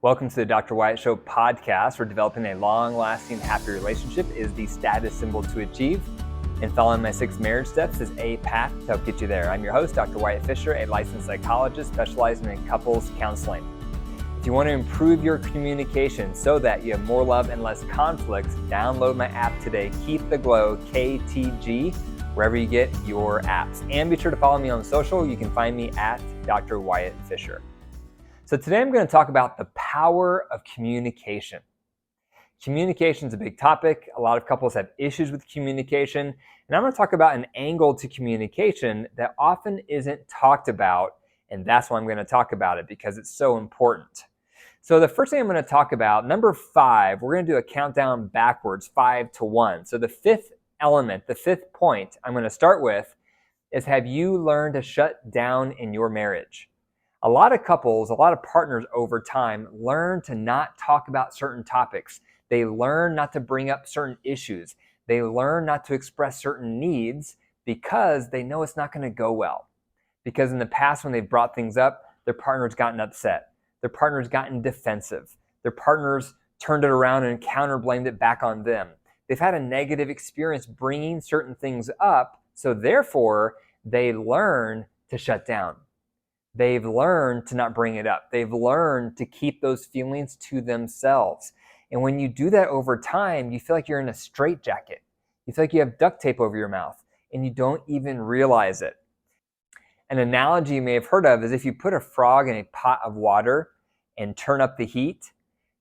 Welcome to the Dr. Wyatt Show podcast, where developing a long-lasting, happy relationship is the status symbol to achieve, and following my 6 marriage steps is a path to help get you there. I'm your host, Dr. Wyatt Fisher, a licensed psychologist specializing in couples counseling. If you want to improve your communication so that you have more love and less conflicts, download my app today, Keep the Glow, KTG, wherever you get your apps. And be sure to follow me on social. You can find me at Dr. Wyatt Fisher. So today I'm going to talk about the power of communication. Communication is a big topic. A lot of couples have issues with communication. And I'm going to talk about an angle to communication that often isn't talked about. And that's why I'm going to talk about it, because it's so important. So the first thing I'm going to talk about, number 5, we're going to do a countdown backwards, 5 to 1. So the fifth element, the fifth point I'm going to start with is, have you learned to shut down in your marriage? A lot of couples, a lot of partners over time learn to not talk about certain topics. They learn not to bring up certain issues. They learn not to express certain needs because they know it's not going to go well. Because in the past, when they've brought things up, their partner's gotten upset. Their partner's gotten defensive. Their partner's turned it around and counter-blamed it back on them. They've had a negative experience bringing certain things up, so therefore, they learn to shut down. They've learned to not bring it up. They've learned to keep those feelings to themselves. And when you do that over time, you feel like you're in a straitjacket. You feel like you have duct tape over your mouth, and you don't even realize it. An analogy you may have heard of is if you put a frog in a pot of water and turn up the heat,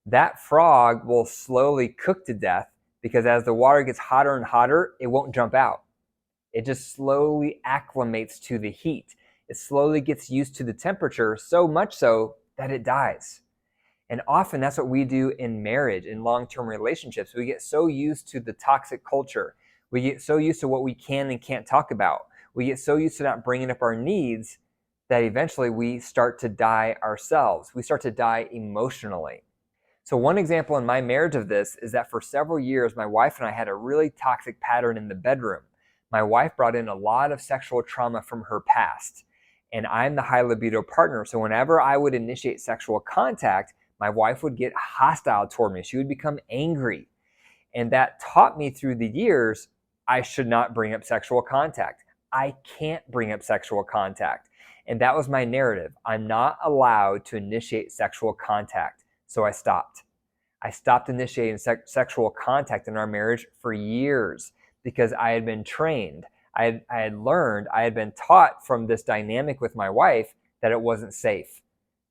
that frog will slowly cook to death, because as the water gets hotter and hotter, it won't jump out. It just slowly acclimates to the heat. It slowly gets used to the temperature, so much so that it dies. And often that's what we do in marriage, in long-term relationships. We get so used to the toxic culture. We get so used to what we can and can't talk about. We get so used to not bringing up our needs that eventually we start to die ourselves. We start to die emotionally. So one example in my marriage of this is that for several years, my wife and I had a really toxic pattern in the bedroom. My wife brought in a lot of sexual trauma from her past. And I'm the high libido partner. So whenever I would initiate sexual contact, my wife would get hostile toward me. She would become angry. And that taught me through the years, I should not bring up sexual contact. I can't bring up sexual contact. And that was my narrative. I'm not allowed to initiate sexual contact. So I stopped. I stopped initiating sexual contact in our marriage for years because I had been trained. I had learned, I had been taught from this dynamic with my wife that it wasn't safe,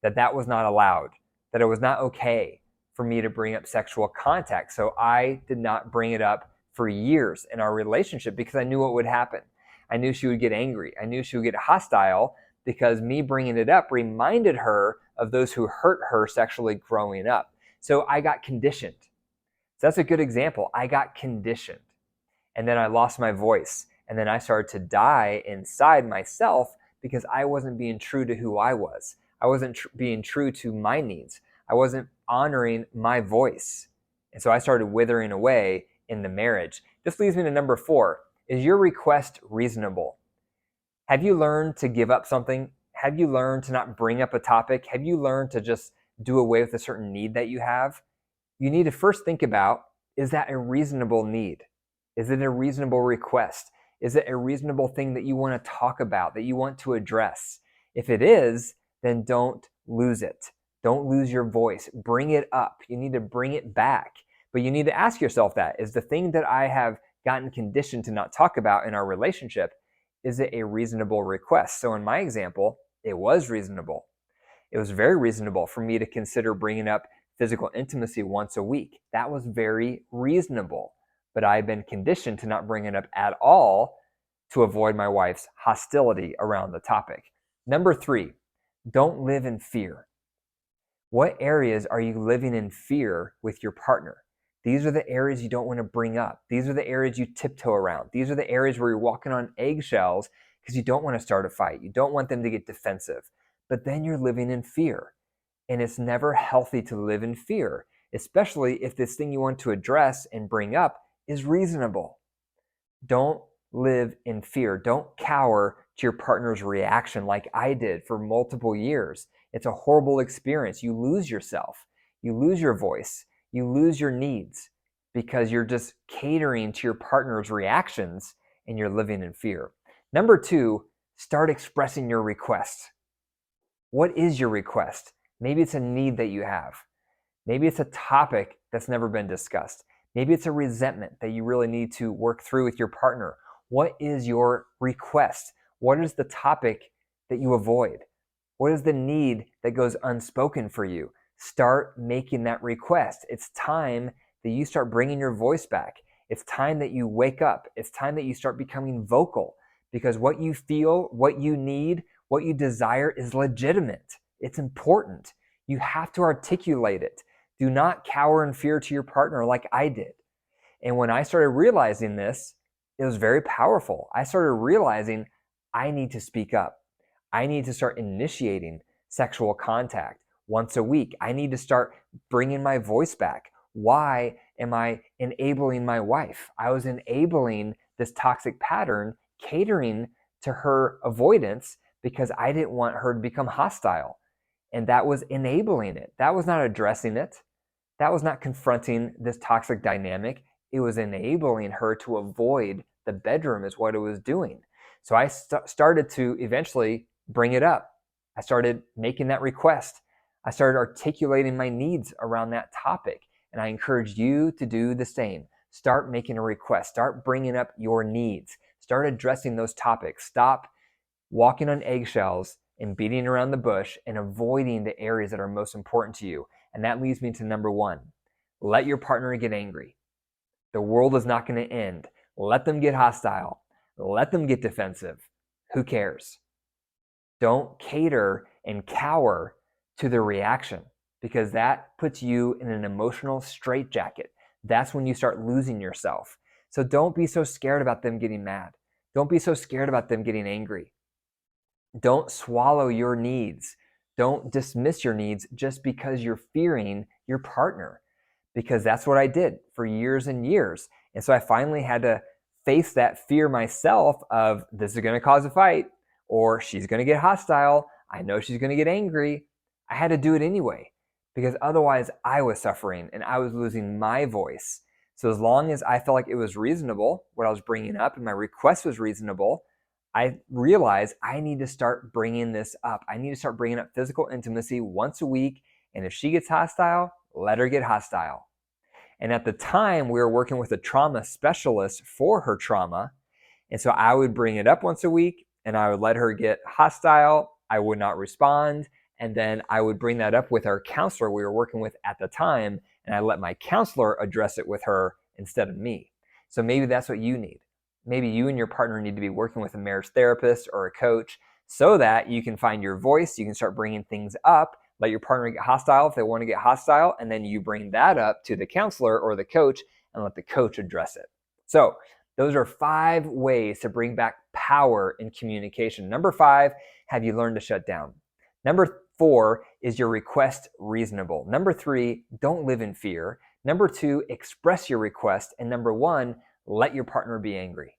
that was not allowed, that it was not okay for me to bring up sexual contact. So I did not bring it up for years in our relationship because I knew what would happen. I knew she would get angry. I knew she would get hostile because me bringing it up reminded her of those who hurt her sexually growing up. So I got conditioned. So that's a good example. I got conditioned. And then I lost my voice. And then I started to die inside myself because I wasn't being true to who I was. I wasn't being true to my needs. I wasn't honoring my voice. And so I started withering away in the marriage. This leads me to number 4. Is your request reasonable? Have you learned to give up something? Have you learned to not bring up a topic? Have you learned to just do away with a certain need that you have? You need to first think about, is that a reasonable need? Is it a reasonable request? Is it a reasonable thing that you want to talk about, that you want to address? If it is, then don't lose it. Don't lose your voice. Bring it up. You need to bring it back. But you need to ask yourself that, is the thing that I have gotten conditioned to not talk about in our relationship, is it a reasonable request? So in my example, it was reasonable. It was very reasonable for me to consider bringing up physical intimacy once a week. That was very reasonable. But I've been conditioned to not bring it up at all to avoid my wife's hostility around the topic. Number 3, don't live in fear. What areas are you living in fear with your partner? These are the areas you don't want to bring up. These are the areas you tiptoe around. These are the areas where you're walking on eggshells because you don't want to start a fight. You don't want them to get defensive. But then you're living in fear. And it's never healthy to live in fear, especially if this thing you want to address and bring up is reasonable. Don't live in fear. Don't cower to your partner's reaction like I did for multiple years. It's a horrible experience. You lose yourself. you lose your voice, you lose your needs because you're just catering to your partner's reactions and you're living in fear. Number 2, start expressing your request. What is your request? Maybe it's a need that you have. Maybe it's a topic that's never been discussed. Maybe it's a resentment that you really need to work through with your partner. What is your request? What is the topic that you avoid? What is the need that goes unspoken for you? Start making that request. It's time that you start bringing your voice back. It's time that you wake up. It's time that you start becoming vocal, because what you feel, what you need, what you desire is legitimate. It's important. You have to articulate it. Do not cower in fear to your partner like I did. And when I started realizing this, it was very powerful. I started realizing I need to speak up. I need to start initiating sexual contact once a week. I need to start bringing my voice back. Why am I enabling my wife? I was enabling this toxic pattern, catering to her avoidance because I didn't want her to become hostile. And that was enabling it. That was not addressing it. That was not confronting this toxic dynamic. It was enabling her to avoid the bedroom is what it was doing. So I started to eventually bring it up. I started making that request. I started articulating my needs around that topic. And I encourage you to do the same. Start making a request. Start bringing up your needs. Start addressing those topics. Stop walking on eggshells and beating around the bush and avoiding the areas that are most important to you. And that leads me to number 1. Let your partner get angry. The world is not going to end. Let them get hostile. Let them get defensive. Who cares? Don't cater and cower to the reaction, because that puts you in an emotional straitjacket. That's when you start losing yourself. So don't be so scared about them getting mad. Don't be so scared about them getting angry. Don't swallow your needs. Don't dismiss your needs just because you're fearing your partner, because that's what I did for years and years. And so I finally had to face that fear myself of, this is going to cause a fight, or she's going to get hostile. I know she's going to get angry. I had to do it anyway, because otherwise I was suffering and I was losing my voice. So as long as I felt like it was reasonable, what I was bringing up, and my request was reasonable, I realized I need to start bringing this up. I need to start bringing up physical intimacy once a week. And if she gets hostile, let her get hostile. And at the time, we were working with a trauma specialist for her trauma. And so I would bring it up once a week and I would let her get hostile. I would not respond. And then I would bring that up with our counselor we were working with at the time. And I let my counselor address it with her instead of me. So maybe that's what you need. Maybe you and your partner need to be working with a marriage therapist or a coach so that you can find your voice. You can start bringing things up. Let your partner get hostile if they want to get hostile, and then you bring that up to the counselor or the coach and let the coach address it. So those are 5 ways to bring back power in communication. Number 5, have you learned to shut down? Number 4, is your request reasonable? Number 3, don't live in fear. Number 2, express your request. And number 1, let your partner be angry.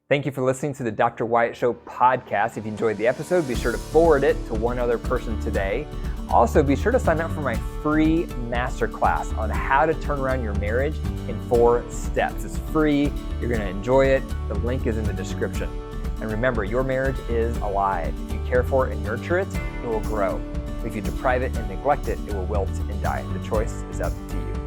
Thank you for listening to the Dr. Wyatt Show podcast. If you enjoyed the episode, be sure to forward it to one other person today. Also, be sure to sign up for my free masterclass on how to turn around your marriage in 4 steps. It's free. You're going to enjoy it. The link is in the description. And remember, your marriage is alive. If you care for it and nurture it, it will grow. If you deprive it and neglect it, it will wilt and die. The choice is up to you.